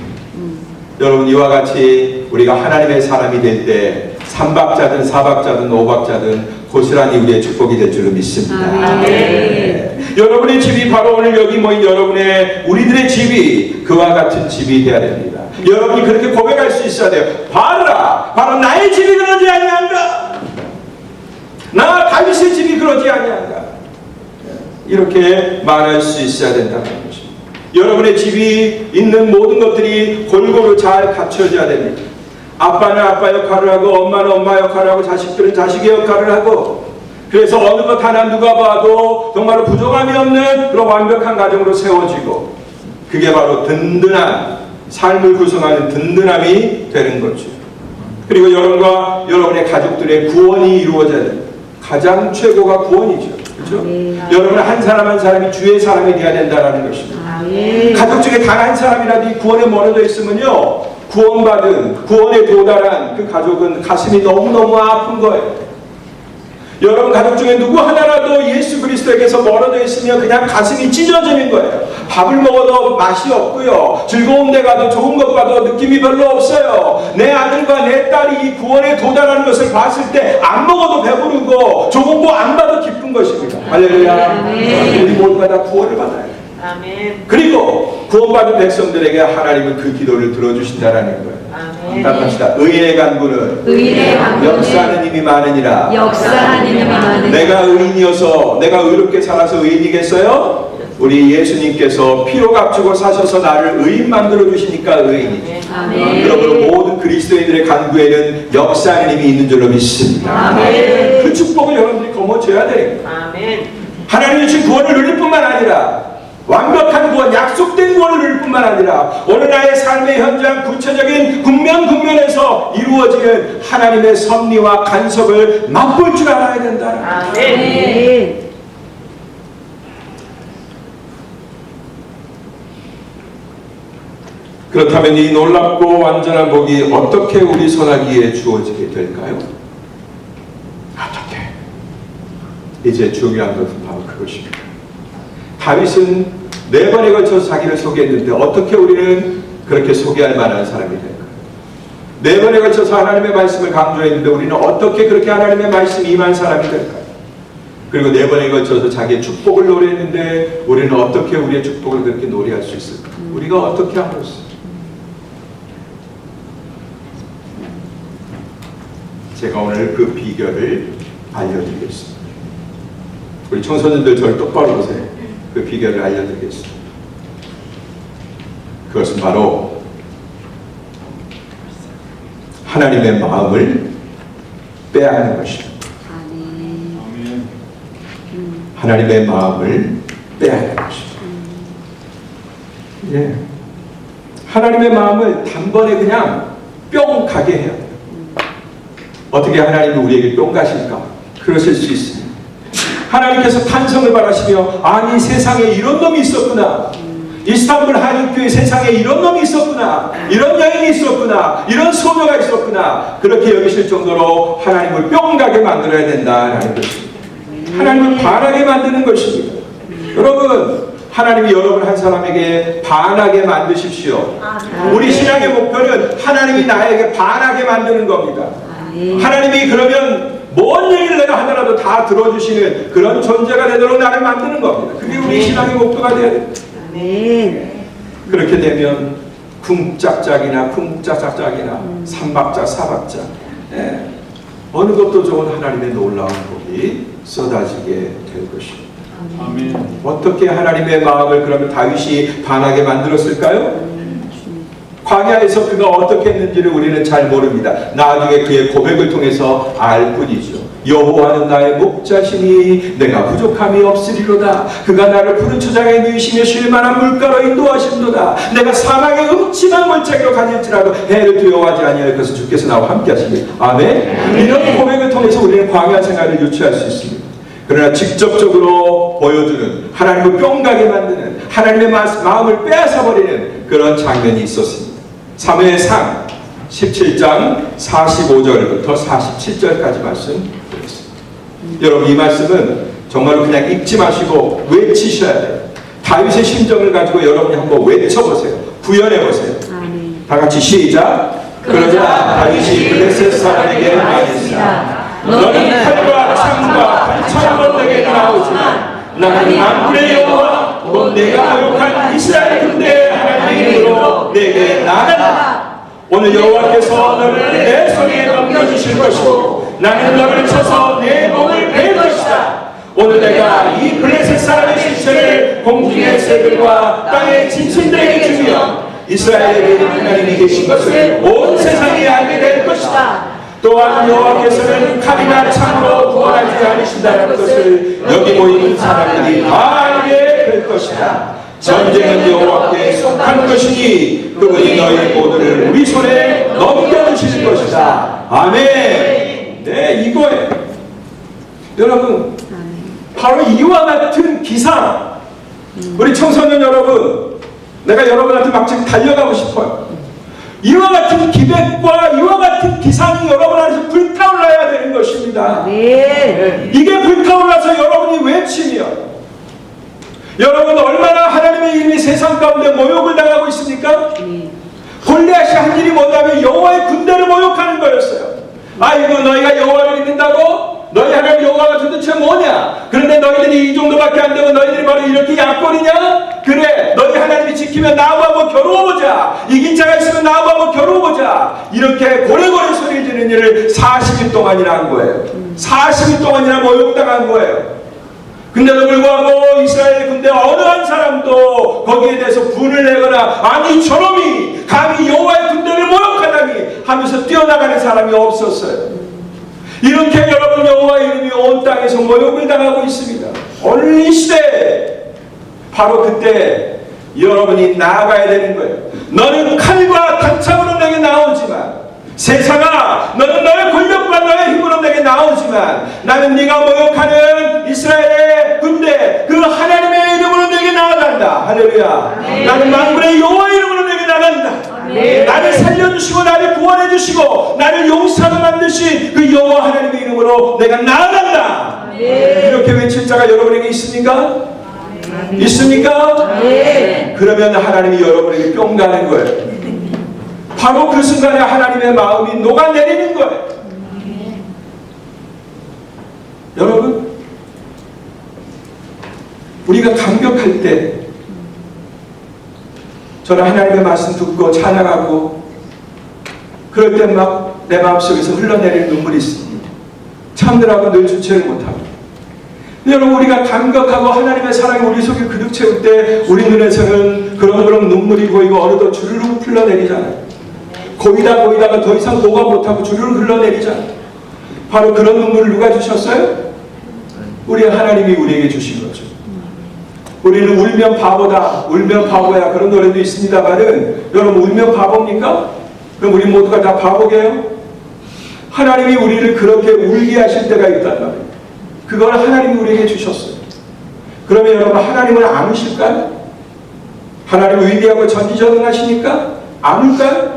S1: 여러분 이와 같이 우리가 하나님의 사람이 될 때 삼박자든 사박자든 오박자든 고스란히 우리의 축복이 될 줄로 믿습니다.
S2: 아멘.
S1: 여러분의 집이 바로 오늘 여기 모인 우리들의 집이 그와 같은 집이 되어야 됩니다. 여러분이 그렇게 고백할 수 있어야 돼요. 바로 나의 집이 그러지 아니한가? 나 다윗의 집이 그러지 아니한가? 이렇게 말할 수 있어야 된다는 것입니다. 여러분의 집이 있는 모든 것들이 골고루 잘 갖춰져야 됩니다. 아빠는 아빠 역할을 하고 엄마는 엄마 역할을 하고 자식들은 자식의 역할을 하고 그래서 어느 것 하나 누가 봐도 정말로 부족함이 없는 그런 완벽한 가정으로 세워지고 그게 바로 든든한 삶을 구성하는 든든함이 되는 거죠. 그리고 여러분과 여러분의 가족들의 구원이 이루어져야 됩니다. 가장 최고가 구원이죠. 그렇죠? 여러분 한 사람 한 사람이 주의 사람이 되어야 된다는 것입니다.
S2: 아멘.
S1: 가족 중에 단 한 사람이라도 이 구원에 멀어져 있으면요 구원받은 구원에 도달한 그 가족은 가슴이 너무너무 아픈 거예요. 여러분 가족 중에 누구 하나라도 예수 그리스도에게서 멀어져 있으면 그냥 가슴이 찢어지는 거예요. 밥을 먹어도 맛이 없고요. 즐거운 데 가도 좋은 것 봐도 느낌이 별로 없어요. 내 아들과 내 딸이 이 구원에 도달하는 것을 봤을 때 안 먹어도 배부르고 좋은 거 안 봐도 기쁜 것입니다. 할렐루야. 우리 모두가 다 구원을 받아야 돼요.
S4: 아멘.
S1: 그리고 구원받은 백성들에게 하나님은 그 기도를 들어주신다라는 거예요.
S4: 아멘.
S1: 답합시다. 의인의 간구는
S2: 의인의 간구는
S1: 역사하는 힘이 많으니라.
S2: 역사하는 힘이 많으니라.
S1: 내가 의인이어서 내가 의롭게 살아서 의인이겠어요? 우리 예수님께서 피로 값주고 사셔서 나를 의인 만들어 주시니까 의인이죠.
S2: 아멘.
S1: 그러므로 모든 그리스도인들의 간구에는 역사하는 힘이 있는 줄로 믿습니다.
S2: 아멘.
S1: 그 축복을 여러분들이 거머쥐어야 돼요.
S4: 아멘.
S1: 하나님이 주신 구원을 누릴 뿐만 아니라 완벽한 구원, 약속된 구원을 누릴 뿐만 아니라 오늘 나의 삶의 현장 구체적인 국면에서 이루어지는 하나님의 섭리와 간섭을 맛볼 줄 알아야 된다.
S4: 아멘.
S2: 아멘.
S1: 그렇다면 이 놀랍고 완전한 복이 어떻게 우리 손아귀에 주어지게 될까요? 어떻게? 이제 중요한 것은 바로 그것입니다. 다윗은 4번에 걸쳐서 자기를 소개했는데 어떻게 우리는 그렇게 소개할 만한 사람이 될까요? 4번에 걸쳐서 하나님의 말씀을 강조했는데 우리는 어떻게 그렇게 하나님의 말씀이 임한 사람이 될까요? 그리고 4번에 걸쳐서 자기의 축복을 노래했는데 우리는 어떻게 우리의 축복을 그렇게 노래할 수 있을까? 우리가 어떻게 함으로써 제가 오늘 그 비결을 알려드리겠습니다. 우리 청소년들 저를 똑바로 보세요. 그 비결을 알려드리겠습니다. 그것은 바로 하나님의 마음을 빼앗는 것입니다.
S3: 아멘.
S1: 하나님의 마음을 빼앗는 것입니다. 예. 하나님의 마음을 단번에 그냥 뿅 가게 해야 돼요. 어떻게 하나님이 우리에게 뿅 가실까? 그러실 수 있습니다. 하나님께서 탄성을 바라시며 아니 세상에 이런 놈이 있었구나. 이스탄불 한인교회 세상에 이런 놈이 있었구나. 이런 여인이 있었구나. 이런 소녀가 있었구나. 그렇게 여기실 정도로 하나님을 뿅 가게 만들어야 된다라는 것입니다. 하나님을 반하게 만드는 것입니다. 여러분, 하나님이 여러분 한 사람에게 반하게 만드십시오. 우리 신앙의 목표는 하나님이 나에게 반하게 만드는 겁니다. 하나님이 그러면 뭔 얘기를 내가 하더라도 다 들어주시는 그런 존재가 되도록 나를 만드는 겁니다. 그게 우리 신앙의 목표가 되어야 됩니다. 그렇게 되면 궁짝짝이나 궁짝짝짝이나 삼박자 사박자 어느 것도 좋은 하나님의 놀라운 복이 쏟아지게 될 것입니다.
S3: 아멘.
S1: 어떻게 하나님의 마음을 그러면 다윗이 반하게 만들었을까요? 광야에서 그가 어떻게 했는지를 우리는 잘 모릅니다. 나중에 그의 고백을 통해서 알 뿐이죠. 여호와는 나의 목자시니 내가 부족함이 없으리로다. 그가 나를 푸른 초장에 누이시며 쉴만한 물가로 인도하신도다. 내가 사막의 음침한 골짜기로 가질지라도 해를 두려워하지 아니할 것은 주께서 나와 함께 하시니 아멘. 이런 고백을 통해서 우리는 광야 생활을 유치할 수 있습니다. 그러나 직접적으로 보여주는 하나님을 뿅 가게 만드는 하나님의 마음을 빼앗아버리는 그런 장면이 있었습니다. 사무엘상 17장 45절부터 47절까지 말씀 여러분 이 말씀은 정말로 그냥 읽지 마시고 외치셔야 돼요. 다윗의 심정을 가지고 여러분이 한번 외쳐보세요. 구현해보세요. 다 같이 시작. 그러자 다윗이 블레셋 사람에게 말했습니다. 너는 칼과 창과 단창으로 내게 나오지만 나는 만군의 여호와 곧 내가 모욕한 이스라엘 군대의 하나님의 이름으로 내게 나아간다. 오늘 여호와께서 너를 내 손에 넘겨주실 것이고 나는 너를 쳐서 내 몸을 벨 것이다. 오늘 내가 이 블레셋 사람의 시체를 공중의 새들과 땅의 짐승들에게 주며 이스라엘의 하나님이 계신 것을 온 세상이 알게 될 것이다. 또한 여호와께서는 칼이나 창으로 구원하지 않으신다는 것을 여기 모인 사람들이 다 알게 될 것이다. 전쟁은 여호와께 속한 것이니 그분이 너희 모두를 우리 손에 넘겨주실 것이다. 아멘. 네, 이거예요. 여러분, 바로 이와 같은 기상, 우리 청소년 여러분, 내가 여러분한테 막 지금 달려가고 싶어요. 이와 같은 기백과 이와 같은 기상이 여러분 안에서 불타올라야 되는 것입니다. 이게 불타올라서 여러분이 외치며 여러분 얼마나 하나님의 이름이 세상 가운데 모욕을 당하고 있습니까? 골리앗이 한 일이 뭐냐면 여호와의 군대를 모욕하는 거였어요. 아이고 너희가 여호와를 믿는다고? 너희 하나님 여호와가 도대체 뭐냐? 그런데 너희들이 이 정도밖에 안 되고 너희들이 바로 이렇게 약골이냐? 그래 너희 하나님이 지키면 나하고 한번 겨루어보자. 이긴 자가 있으면 나하고 한번 겨루어보자. 이렇게 고래고래 소리 지르는 일을 40일 동안이나 한 거예요. 40일 동안이나 모욕당한 거예요. 근데도 불구하고 이스라엘 군대 어느 한 사람도 거기에 대해서 분을 내거나 아니 저놈이 감히 여호와의 군대를 모욕하다니 하면서 뛰어나가는 사람이 없었어요. 이렇게 여러분 여호와의 이름이 온 땅에서 모욕을 당하고 있습니다. 오늘 이 시대에 바로 그때 여러분이 나아가야 되는 거예요. 너는 칼과 단창으로 내게 나오지만 세상아 너는 너의 권력과 너의 힘으로 내게 나오지만 나는 네가 모욕하는 이스라엘의 군대 그 하나님의 이름으로 내게 나아간다. 할렐루야. 나는 만군의 여호와의 이름으로 내게 나간다. 나를 살려주시고 나를 구원해주시고 나를 용사로 만드신 그 여호와 하나님의 이름으로 내가 나아간다. 이렇게 외칠 자가 여러분에게 있습니까? 있습니까? 그러면 하나님이 여러분에게 뿅 가는 거예요. 바로 그 순간에 하나님의 마음이 녹아내리는 거예요. 여러분 우리가 감격할 때 저는 하나님의 말씀 듣고 찬양하고 그럴 때 막 내 마음속에서 흘러내리는 눈물이 있습니다. 참느라고 늘 주체를 못합니다. 여러분 우리가 감격하고 하나님의 사랑이 우리 속에 그득 채울 때 우리 눈에서는 그런 눈물이 보이고 어느덧 주르륵 흘러내리잖아요. 고이다가 더 이상 녹아 못하고 주르륵 흘러내리잖아요. 바로 그런 눈물을 누가 주셨어요? 우리 하나님이 우리에게 주신 거죠. 우리는 울면 바보다, 울면 바보야 그런 노래도 있습니다만은 여러분 울면 바보입니까? 그럼 우리 모두가 다 바보게요? 하나님이 우리를 그렇게 울게 하실 때가 있단 말이에요. 그걸 하나님이 우리에게 주셨어요. 그러면 여러분 하나님을 아무실까요? 하나님은 위대하고 전지전능하시니까 아물까요?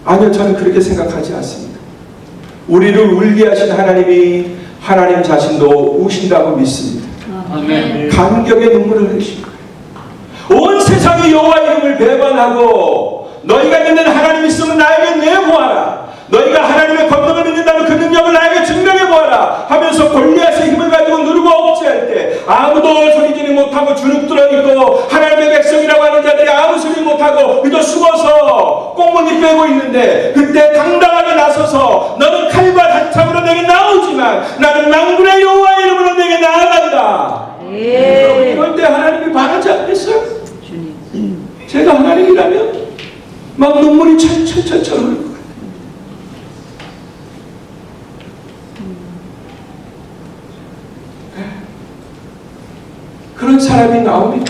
S1: 아니요, 저는 그렇게 생각하지 않습니다. 우리를 울게 하신 하나님이 하나님 자신도 우신다고 믿습니다.
S3: 아멘.
S1: 감격의 눈물을 흘리신 거예요. 온 세상이 여호와 이름을 배반하고 너희가 믿는 하나님이 있으면 나에게 내보아라. 너희가 하나님의 권능을 믿는다면 그 능력을 나에게 증명해보아라 하면서 골리앗의 힘을 가지고 누르고 억제할 때 아무도 소리지르지 못하고 주눅들어 있고 하나님의 백성이라고 하는 자들이 아무 소리 못하고 그저 숨어서 꽁무니 빼고 있는데 그때 당당하게 나서서 너는 칼과 단창으로 내게 나오지만 나는 만군의 여호와 이름으로 내게 나아간다. 이럴 때 하나님이 바라지 않겠어요? 제가 하나님이라면 막 눈물이 철철철철 흐르고 그런 사람이 나옵니다.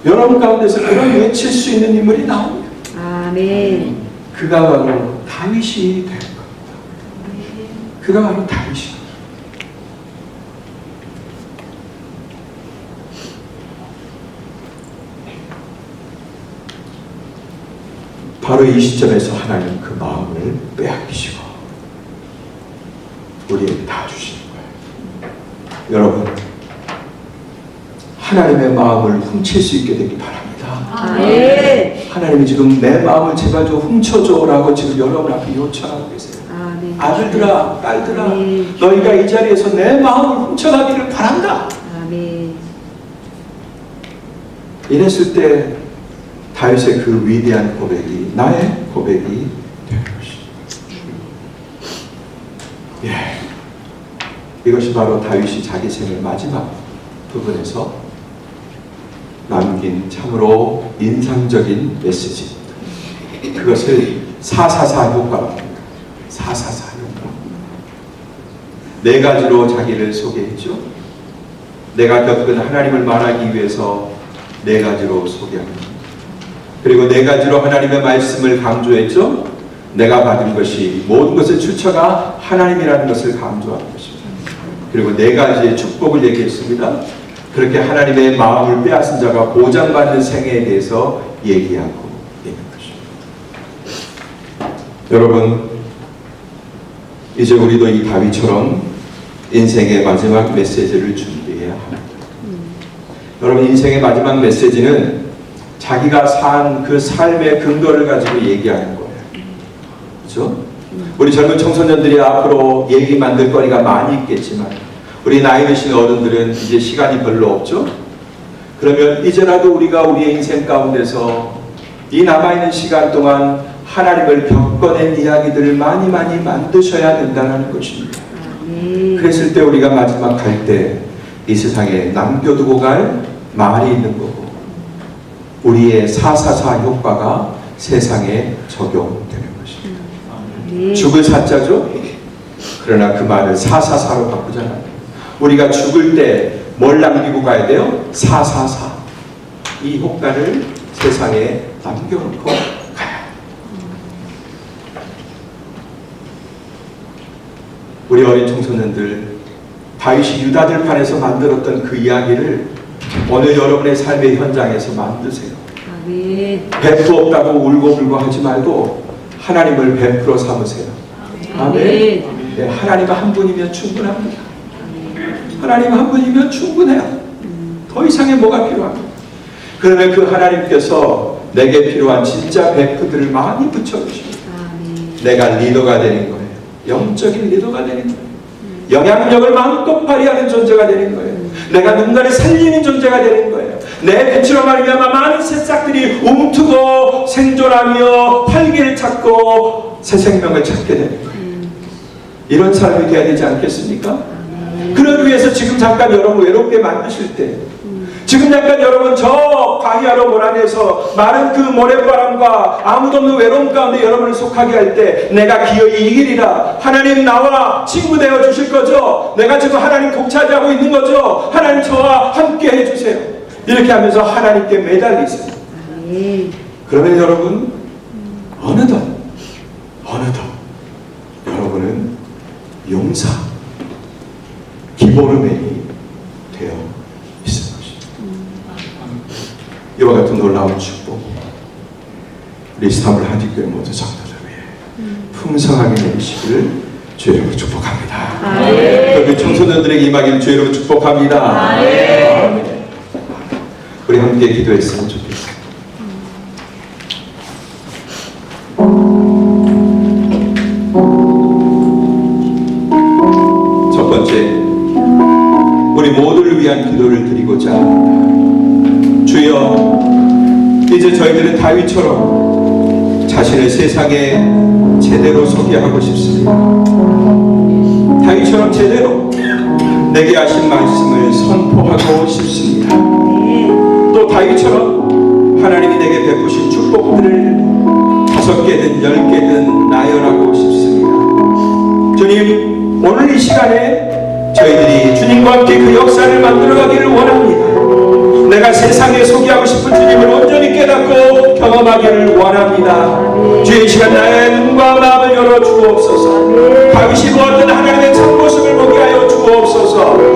S1: 여러분 가운데서 그런 외칠 수 있는 인물이 나옵니다.
S2: 아멘.
S1: 그가 바로 다윗이 될 겁니다. 그가 바로 다윗입니다. 바로 이 시점에서 하나님 그 마음을 빼앗기시고 우리에게 다 주시는 거예요. 여러분 하나님의 마음을 훔칠 수 있게 되기 바랍니다.
S2: 아멘.
S1: 하나님이 지금 내 마음을 제발 좀 훔쳐줘라고 지금 여러분 앞에 요청하고 계세요.
S2: 아멘.
S1: 아들들아, 딸들아,
S2: 아멘.
S1: 너희가 이 자리에서 내 마음을 훔쳐가기를 바란다.
S2: 아멘.
S1: 이랬을 때 다윗의 그 위대한 고백이 나의 고백이 되는 것입니다. 예, 이것이 바로 다윗이 자기 생의 마지막 부분에서 남긴 참으로 인상적인 메시지입니다. 그것을 444 효과라고 합니다. 444 효과. 네 가지로 자기를 소개했죠. 내가 겪은 하나님을 말하기 위해서 네 가지로 소개합니다. 그리고 네 가지로 하나님의 말씀을 강조했죠. 내가 받은 것이 모든 것의 출처가 하나님이라는 것을 강조하는 것입니다. 그리고 네 가지의 축복을 얘기했습니다. 그렇게 하나님의 마음을 빼앗은 자가 보장받는 생애에 대해서 얘기하고 있는 것입니다. 여러분, 이제 우리도 이 다윗처럼 인생의 마지막 메시지를 준비해야 합니다. 여러분, 인생의 마지막 메시지는 자기가 산 그 삶의 근거를 가지고 얘기하는 거예요. 그렇죠? 우리 젊은 청소년들이 앞으로 얘기 만들 거리가 많이 있겠지만 우리 나이 드신 어른들은 이제 시간이 별로 없죠? 그러면 이제라도 우리가 우리의 인생 가운데서 이 남아있는 시간 동안 하나님을 겪어낸 이야기들을 많이 만드셔야 된다는 것입니다. 그랬을 때 우리가 마지막 갈 때 이 세상에 남겨두고 갈 말이 있는 거고 우리의 444 효과가 세상에 적용되는 것입니다. 죽을 사자죠? 그러나 그 말을 444로 바꾸잖아요. 우리가 죽을 때 뭘 남기고 가야 돼요? 444. 이 효과를 세상에 남겨놓고 가야. 우리 어린 청소년들, 다윗이 유다들 판에서 만들었던 그 이야기를 오늘 여러분의 삶의 현장에서 만드세요.
S2: 아멘.
S1: 100% 없다고 울고불고 하지 말고 하나님을 100% 삼으세요. 아멘. 네, 하나님 한 분이면 충분합니다. 하나님 한 분이면 충분해요. 더 이상의 뭐가 필요합니까? 그러면 그 하나님께서 내게 필요한 진짜 베프들을 많이 붙여주십니다. 내가 리더가 되는 거예요. 영적인 리더가 되는 거예요. 영향력을 마음껏 발휘하는 존재가 되는 거예요. 내가 누군가를 살리는 존재가 되는 거예요. 내 빛으로 말미암아 많은 새싹들이 움트고 생존하며 활기를 찾고 새 생명을 찾게 되는 거예요. 이런 삶이 되어야 되지 않겠습니까? 그러기 위해서 지금 잠깐 여러분 외롭게 만드실 때 지금 잠깐 여러분 저 광야로 몰아내서 마른 그 모래바람과 아무도 없는 외로움 가운데 여러분을 속하게 할 때 내가 기어이 이기리라. 하나님 나와 친구 되어 주실 거죠? 내가 지금 하나님 독차지하고 있는 거죠? 하나님 저와 함께 해주세요. 이렇게 하면서 하나님께 매달리세요. 그러면 여러분 어느덧 여러분은 용사 디보르맨이 되어 있을 것입니다. 이와 같은 놀라운 축복, 우리 이스탄불 한인교회 모두 성도들 위해 풍성하게 내리시기를 주의 이름으로 축복합니다. 우리 청소년들에게 임하기를 주의 이름으로 축복합니다. 아멘. 우리 함께 기도했으면 좋겠습니다. 첫 번째, 우리 모두를 위한 기도를 드리고자 합니다. 주여, 이제 저희들은 다윗처럼 자신을 세상에 제대로 소개하고 싶습니다. 다윗처럼 제대로 내게 하신 말씀을 선포하고 싶습니다. 또 다윗처럼 하나님이 내게 베푸신 축복들을 5개든 10개든 나열하고 싶습니다. 주님, 오늘 이 시간에 저희들이 주님과 함께 그 역사를 만들어가기를 원합니다. 내가 세상에 소개하고 싶은 주님을 온전히 깨닫고 경험하기를 원합니다. 주의 시간 나의 눈과 마음을 열어 주옵소서. 다윗이 보았던 하나님의 참모습을 보게 하여 주옵소서.